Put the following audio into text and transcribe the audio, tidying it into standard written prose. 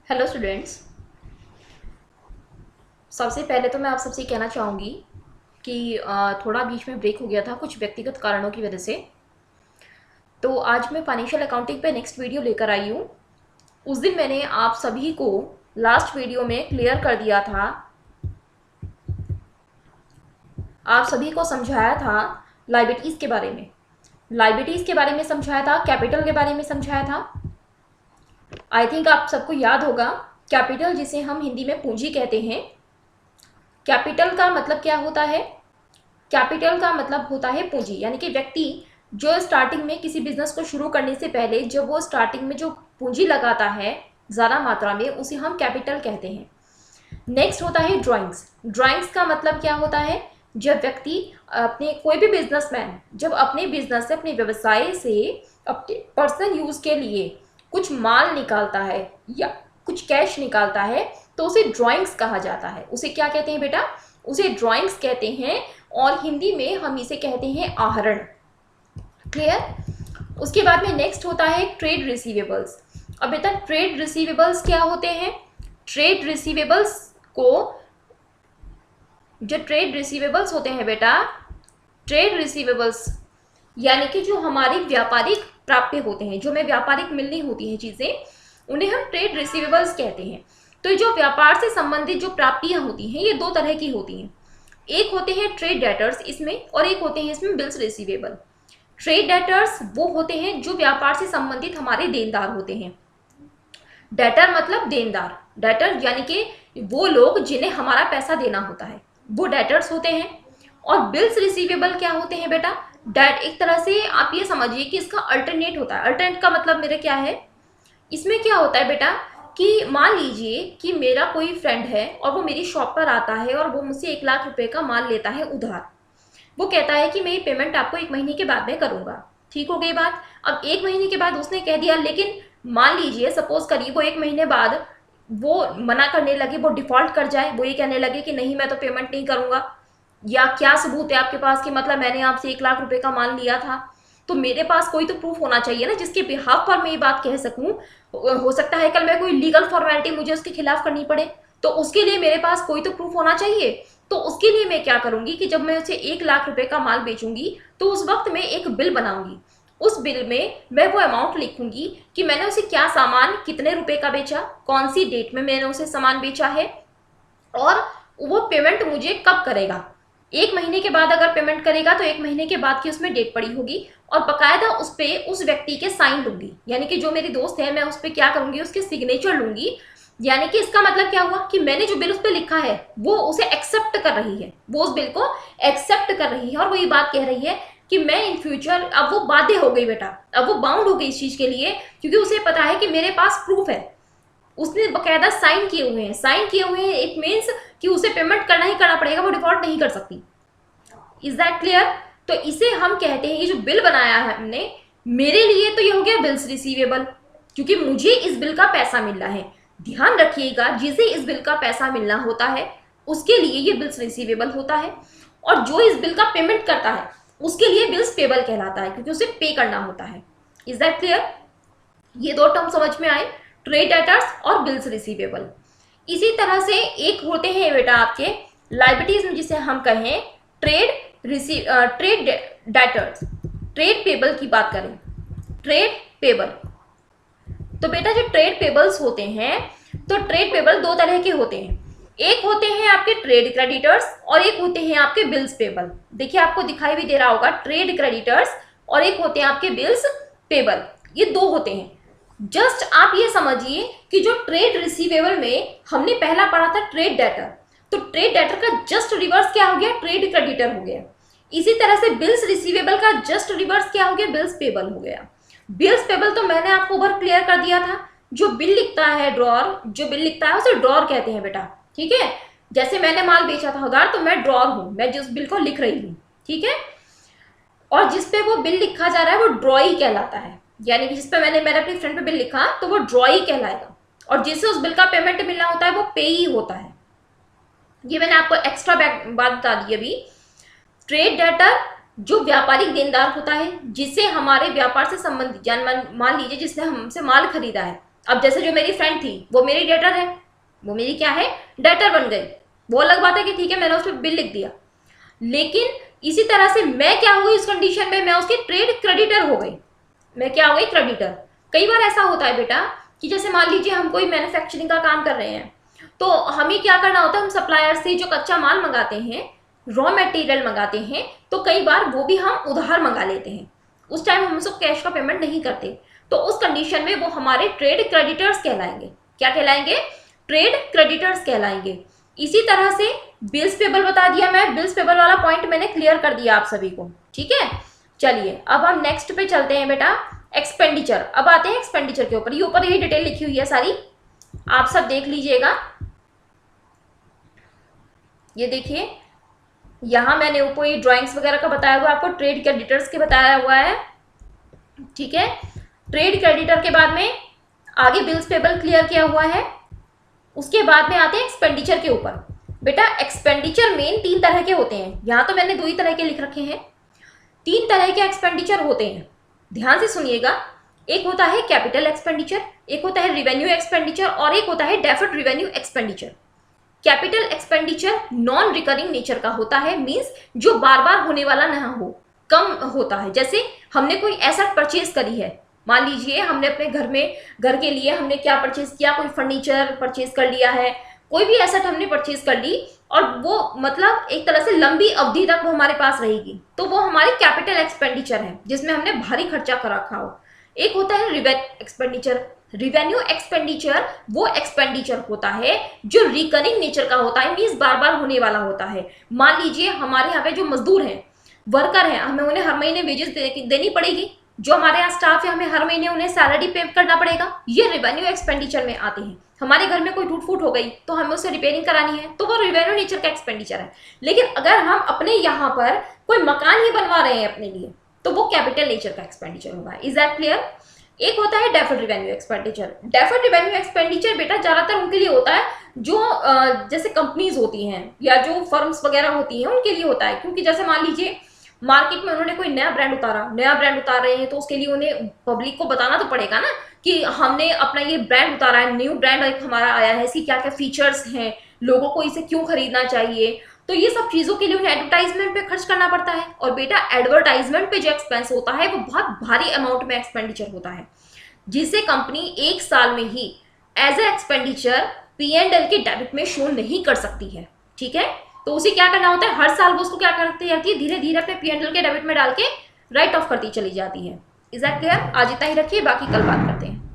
Hello students. सबसे पहले तो मैं आप सबसे कहना चाहूँगी कि थोड़ा बीच में ब्रेक हो गया था कुछ व्यक्तिगत कारणों की वजह से। तो आज मैं फाइनेंशियल अकाउंटिंग पे नेक्स्ट वीडियो लेकर आई हूँ। उस दिन मैंने आप सभी को लास्ट वीडियो में क्लियर कर दिया था, आप सभी को समझाया था लाइबिलिटीज़ के बारे में। लाइबिलिटीज़ के बारे में समझाया था, कैपिटल के बारे में समझाया था। आई थिंक आप सबको याद होगा, कैपिटल जिसे हम हिंदी में पूंजी कहते हैं। कैपिटल का मतलब क्या होता है? कैपिटल का मतलब होता है पूंजी, यानी कि व्यक्ति जो स्टार्टिंग में किसी बिजनेस को शुरू करने से पहले जब वो स्टार्टिंग में जो पूंजी लगाता है ज़्यादा मात्रा में, उसे हम कैपिटल कहते हैं। नेक्स्ट होता है ड्राइंग्स। ड्राइंग्स का मतलब क्या होता है? जब व्यक्ति अपने कोई भी बिजनेसमैन जब अपने बिजनेस से, अपने व्यवसाय से अपने पर्सनल यूज़ के लिए कुछ माल निकालता है या कुछ कैश निकालता है तो उसे ड्राइंग्स कहा जाता है। उसे क्या कहते हैं बेटा? उसे ड्राइंग्स कहते हैं और हिंदी में हम इसे कहते हैं आहरण। क्लियर? उसके बाद में नेक्स्ट होता है ट्रेड रिसीवेबल्स। अब बेटा ट्रेड रिसीवेबल्स क्या होते हैं? ट्रेड रिसीवेबल्स को, जो ट्रेड रिसीवेबल्स होते हैं बेटा, ट्रेड रिसीवेबल्स यानी कि जो हमारी व्यापारिक प्राप्य होते हैं, जो हमें व्यापारिक मिलनी होती हैं चीज़ें, उन्हें हम ट्रेड रिसीवेबल्स कहते हैं। तो जो व्यापार से संबंधित जो प्राप्तियां होती हैं ये दो तरह की होती हैं। एक होते हैं ट्रेड डेटर्स इसमें, और एक होते हैं इसमें बिल्स रिसीवेबल। ट्रेड डेटर्स वो होते हैं जो व्यापार से संबंधित हमारे देनदार होते हैं। डेटर मतलब देनदार, डेटर यानी कि वो लोग जिन्हें हमारा पैसा देना होता है, वो डेटर्स होते हैं। और बिल्स रिसीवेबल क्या होते हैं बेटा? डेट एक तरह से आप ये समझिए कि इसका अल्टरनेट होता है। अल्टरनेट का मतलब मेरा क्या है? इसमें क्या होता है बेटा कि मान लीजिए कि मेरा कोई फ्रेंड है और वो मेरी शॉप पर आता है और वो मुझसे 1 लाख रुपए का माल लेता है उधार। वो कहता है कि मेरी पेमेंट आपको 1 महीने के बाद में करूंगा। ठीक हो गई बात। अब 1 महीने के बाद उसने कह दिया, लेकिन मान लीजिए सपोज करिए वो 1 महीने बाद वो मना करने लगे, वो डिफॉल्ट कर जाए, वो ये कहने लगे कि नहीं मैं तो पेमेंट नहीं करूंगा, या क्या सबूत है आपके पास कि मतलब मैंने आपसे 1 लाख रुपए का माल लिया था। तो मेरे पास कोई तो प्रूफ होना चाहिए ना जिसके बिहाफ पर मैं ये बात कह सकूं। हो सकता है कल मैं कोई लीगल फॉर्मेलिटी मुझे उसके खिलाफ करनी पड़े, तो उसके लिए मेरे पास कोई तो प्रूफ होना चाहिए। तो उसके लिए मैं क्या करूंगी कि जब मैं उसे 1 लाख रुपए का माल बेचूंगी तो उस वक्त मैं एक बिल बनाऊंगी। उस बिल में मैं वो अमाउंट लिखूंगी कि मैंने उसे क्या सामान कितने रुपए का बेचा, कौन सी डेट में मैंने उसे सामान बेचा है, और वो पेमेंट मुझे कब करेगा। 1 महीने के बाद अगर पेमेंट करेगा तो 1 महीने के बाद की उसमें डेट पड़ी होगी, और बकायदा उस पे उस व्यक्ति के साइन लूंगी, यानी कि जो मेरी दोस्त है मैं उस पर क्या करूंगी, उसके सिग्नेचर लूंगी। यानी कि इसका मतलब क्या हुआ कि मैंने जो बिल उस पर लिखा है वो उसे एक्सेप्ट कर रही है, वो उस बिल को एक्सेप्ट कर रही है, और वो ये बात कह रही है कि मैं इन फ्यूचर, अब वो बाध्य हो गई बेटा, अब वो बाउंड हो गई इस चीज के लिए, क्योंकि उसे पता है कि मेरे पास प्रूफ है। उसने बकायदा साइन किए हुए हैं, साइन किए हुए हैं, इट मीन्स कि उसे पेमेंट करना ही करना पड़ेगा, वो डिफॉल्ट नहीं कर सकती। Is that clear? तो इसे हम कहते हैं, ये जो बिल बनाया है हमने, मेरे लिए तो ये हो गया बिल्स रिसीवेबल, क्योंकि मुझे इस बिल का पैसा मिल रहा है। ध्यान रखिएगा, जिसे इस बिल का पैसा मिलना होता है उसके लिए ये बिल्स रिसीवेबल होता है, और जो इस बिल का पेमेंट करता है उसके लिए बिल्स पेबल कहलाता है, क्योंकि उसे पे करना होता है। Is that clear? ये दो टर्म समझ में आए, ट्रेड डेटर्स और बिल्स रिसीवेबल। इसी तरह से एक होते हैं बेटा आपके लाइबिलिटीज में, जिसे हम कहें ट्रेड डेटर्स। ट्रेड पेबल की बात करें, ट्रेड पेबल, तो बेटा जो ट्रेड पेबल्स होते हैं, तो ट्रेड पेबल दो तरह के होते हैं। एक होते हैं आपके ट्रेड क्रेडिटर्स और एक होते हैं आपके बिल्स पेबल। देखिए आपको दिखाई भी दे रहा होगा, ट्रेड क्रेडिटर्स और एक होते हैं आपके बिल्स पेबल, ये दो होते हैं। जस्ट आप ये समझिए कि जो ट्रेड रिसीवेबल में हमने पहला पढ़ा था ट्रेड डेटर, तो ट्रेड डेटर का जस्ट रिवर्स क्या हो गया? ट्रेड क्रेडिटर हो गया। इसी तरह से बिल्स रिसीवेबल का जस्ट रिवर्स क्या हो गया? बिल्स पेबल हो गया। बिल्स पेबल तो मैंने आपको ओवर क्लियर कर दिया था। जो बिल लिखता है ड्रॉर, जो बिल लिखता है उसे ड्रॉर कहते हैं बेटा। ठीक है, जैसे मैंने माल बेचा था उधार, तो मैं ड्रॉर हूं, मैं जिस बिल को लिख रही हूं। ठीक है, और जिस पे वो बिल लिखा जा रहा है वो ड्रॉई कहलाता है, यानी कि जिस पे मैंने अपनी फ्रेंड पे बिल लिखा तो वो ड्रॉई कहलाएगा, और जिससे उस बिल का पेमेंट मिलना होता है वो पे ही होता है। ये मैंने आपको एक्स्ट्रा बात बता दी अभी। ट्रेड डेटर जो व्यापारिक देनदार होता है, जिसे हमारे व्यापार से संबंधित, मान लीजिए जिसने हमसे माल खरीदा है, अब जैसे जो मेरी फ्रेंड थी वो मेरी डेटर है, वो मेरी क्या है, डेटर बन गई। वो अलग बात है कि ठीक है मैंने उस पर बिल लिख दिया, लेकिन इसी तरह से मैं क्या हो गई इस कंडीशन में, मैं उसकी ट्रेड क्रेडिटर हो गई। मैं क्या हो गई, क्रेडिटर। कई बार ऐसा होता है बेटा कि जैसे मान लीजिए हम कोई मैन्युफैक्चरिंग का काम कर रहे हैं, तो हमें क्या करना होता है, हम सप्लायर से जो कच्चा माल मंगाते हैं, रॉ मटेरियल मंगाते हैं, तो कई बार वो भी हम उधार मंगा लेते हैं। उस टाइम हम उसको कैश का पेमेंट नहीं करते, तो उस कंडीशन में वो हमारे ट्रेड क्रेडिटर्स कहलाएंगे। क्या कहलाएंगे, ट्रेड क्रेडिटर्स कहलाएंगे। इसी तरह से बिल्स पेबल बता दिया मैं, बिल्स पेबल वाला पॉइंट मैंने क्लियर कर दिया आप सभी को, ठीक है। चलिए अब हम नेक्स्ट पे चलते हैं बेटा, एक्सपेंडिचर। अब आते हैं एक्सपेंडिचर के ऊपर, ये ऊपर यही डिटेल लिखी हुई है सारी, आप सब देख लीजिएगा। ये देखिए यहां मैंने ऊपर ये ड्राइंग्स वगैरह का बताया हुआ है आपको, ट्रेड क्रेडिटर्स के बताया हुआ है, ठीक है। ट्रेड क्रेडिटर के बाद में आगे बिल्स पेबल क्लियर किया हुआ है। उसके बाद में आते हैं एक्सपेंडिचर के ऊपर। बेटा एक्सपेंडिचर मेन 3 तरह के होते हैं, यहां तो मैंने 2 ही तरह के लिख रखे हैं। 3 तरह के एक्सपेंडिचर होते हैं, ध्यान से सुनिएगा। एक होता है कैपिटल एक्सपेंडिचर, एक होता है रिवेन्यू एक्सपेंडिचर, और एक होता है deferred revenue expenditure. Capital expenditure non recurring nature का होता है, मींस जो बार बार होने वाला ना हो, कम होता है। जैसे हमने कोई एसेट परचेज करी है, मान लीजिए हमने अपने घर के लिए हमने क्या परचेज किया, कोई फर्नीचर परचेज कर लिया है, कोई भी एसेट हमने परचेज कर ली, और वो मतलब एक तरह से लंबी अवधि तक वो हमारे पास रहेगी, तो वो हमारी कैपिटल एक्सपेंडिचर है, जिसमें हमने भारी खर्चा कर रखा हो। एक होता है रिवेन्यू एक्सपेंडिचर, वो एक्सपेंडिचर होता है जो रिकरिंग नेचर का होता है, मींस बार बार होने वाला होता है। मान लीजिए हमारे यहाँ पे जो मजदूर हैं, वर्कर हैं, हमें उन्हें हर महीने वेजेस देनी पड़ेगी। जो हमारे यहाँ स्टाफ है, हमें हर महीने उन्हें सैलरी पे करना पड़ेगा, ये रिवेन्यू एक्सपेंडिचर में आते हैं। हमारे घर में कोई टूट फूट हो गई तो हमें उससे रिपेयरिंग करानी है, तो वो रिवेन्यू नेचर का एक्सपेंडिचर है। लेकिन अगर हम अपने यहाँ पर कोई मकान ही बनवा रहे हैं अपने लिए, तो वो कैपिटल नेचर का एक्सपेंडिचर होगा। Is that clear? एक होता है deferred revenue expenditure. Deferred revenue expenditure बेटा ज्यादातर उनके लिए होता है जो जैसे कंपनीज होती हैं या जो फर्म्स वगैरह होती हैं, उनके लिए होता है। क्योंकि जैसे मान लीजिए मार्केट में उन्होंने कोई नया ब्रांड उतार रहे हैं, तो उसके लिए उन्हें पब्लिक को बताना तो पड़ेगा ना कि हमने अपना ये ब्रांड उतारा है, न्यू ब्रांड एक हमारा आया है, इसकी क्या क्या फीचर्स हैं, लोगों को इसे क्यों खरीदना चाहिए। तो ये सब चीजों के लिए उन्हें एडवर्टाइजमेंट पे खर्च करना पड़ता है। और बेटा एडवर्टाइजमेंट पे जो एक्सपेंस होता है वो बहुत भारी अमाउंट में एक्सपेंडिचर होता है, जिसे कंपनी 1 साल में ही एज ए एक्सपेंडिचर P&L के डेबिट में शो नहीं कर सकती है, ठीक है। तो उसे क्या करना होता है, हर साल वो उसको क्या करती है, धीरे धीरे अपने P&L के डेबिट में डाल के राइट ऑफ करती चली जाती है। Is that clear? आज इतना ही रखिए, बाकी कल बात करते हैं।